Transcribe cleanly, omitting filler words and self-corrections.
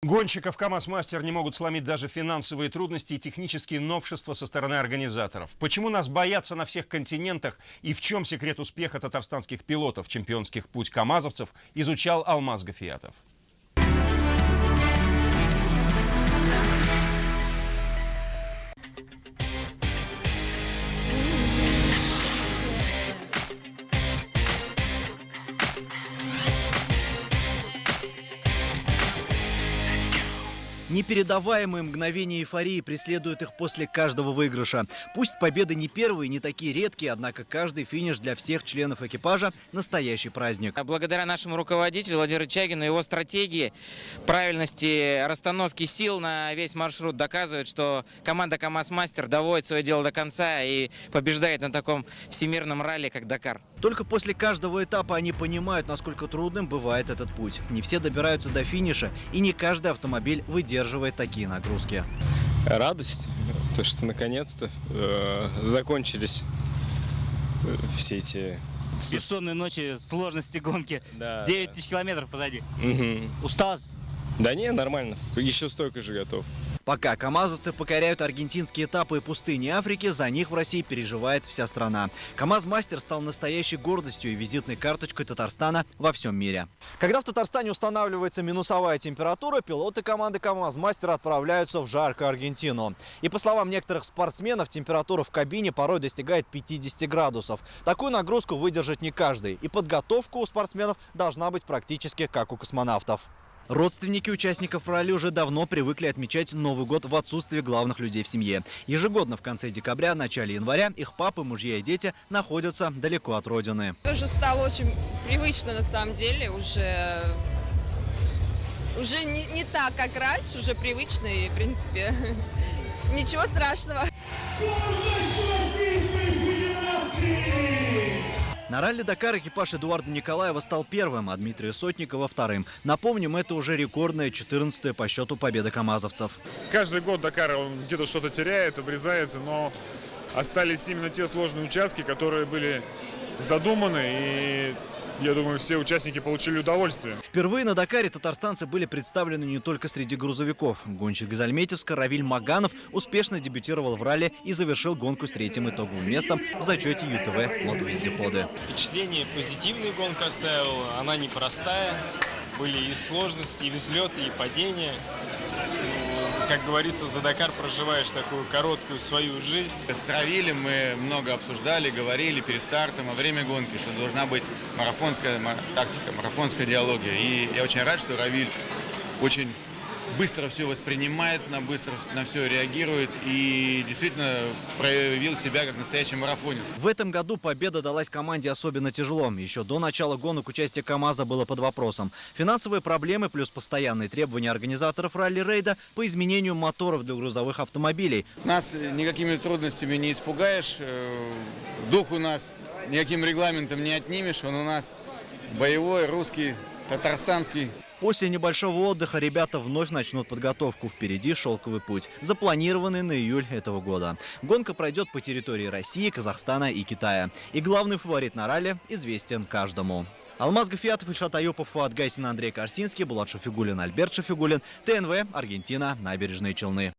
Гонщиков КамАЗ-Мастер не могут сломить даже финансовые трудности и технические новшества со стороны организаторов. Почему нас боятся на всех континентах и в чем секрет успеха татарстанских пилотов? Чемпионских путь камазовцев изучал Алмаз Гафиятов. Непередаваемые мгновения эйфории преследуют их после каждого выигрыша. Пусть победы не первые, не такие редкие, однако каждый финиш для всех членов экипажа – настоящий праздник. Благодаря нашему руководителю Владимиру Чагину, его стратегии, правильности расстановки сил на весь маршрут доказывает, что команда КамАЗ-Мастер доводит свое дело до конца и побеждает на таком всемирном ралли, как Дакар. Только после каждого этапа они понимают, насколько трудным бывает этот путь. Не все добираются до финиша, и не каждый автомобиль выдерживает такие нагрузки. Радость, то что наконец-то закончились все эти... Бессонные ночи, сложности гонки. Да, 9 тысяч километров позади. Угу. Усталость? Да не, нормально. Еще столько же готов. Пока камазовцы покоряют аргентинские этапы и пустыни Африки, за них в России переживает вся страна. КамАЗ-Мастер стал настоящей гордостью и визитной карточкой Татарстана во всем мире. Когда в Татарстане устанавливается минусовая температура, пилоты команды КамАЗ-Мастер отправляются в жаркую Аргентину. И по словам некоторых спортсменов, температура в кабине порой достигает 50 градусов. Такую нагрузку выдержит не каждый. И подготовка у спортсменов должна быть практически как у космонавтов. Родственники участников ралли уже давно привыкли отмечать Новый год в отсутствии главных людей в семье. Ежегодно в конце декабря, начале января их папы, мужья и дети находятся далеко от родины. Тоже стало очень привычно на самом деле, уже не так, как раньше, уже привычно и в принципе ничего страшного. На ралли Дакар экипаж Эдуарда Николаева стал первым, а Дмитрия Сотникова вторым. Напомним, это уже рекордная 14-я по счету победа камазовцев. Каждый год Дакар он где-то что-то теряет, обрезается, но остались именно те сложные участки, которые были задуманы, и я думаю, все участники получили удовольствие. Впервые на Дакаре татарстанцы были представлены не только среди грузовиков. Гонщик из Альметьевска Равиль Маганов успешно дебютировал в ралли и завершил гонку с третьим итоговым местом в зачете ЮТВ мотовездеходы. Впечатление позитивная гонка оставила, она непростая. Были и сложности, и взлеты, и падения. Как говорится, за Дакар проживаешь такую короткую свою жизнь. С Равилем мы много обсуждали, говорили перед стартом, во время гонки, что должна быть марафонская тактика, марафонская идеология. И я очень рад, что Равиль очень быстро все воспринимает, быстро на все реагирует и действительно проявил себя как настоящий марафонец. В этом году победа далась команде особенно тяжело. Еще до начала гонок участие КамАЗа было под вопросом. Финансовые проблемы плюс постоянные требования организаторов ралли-рейда по изменению моторов для грузовых автомобилей. Нас никакими трудностями не испугаешь, дух у нас никаким регламентом не отнимешь, он у нас боевой, русский, татарстанский. После небольшого отдыха ребята вновь начнут подготовку. Впереди шелковый путь, запланированный на июль этого года. Гонка пройдет по территории России, Казахстана и Китая. И главный фаворит на ралли известен каждому. Алмаз Гафиятов, Ильшат Аюпов, Фуат Гайсин, Андрей Корсинский, Булат Шафигуллин, Альберт Шафигуллин, ТНВ, Аргентина, Набережные Челны.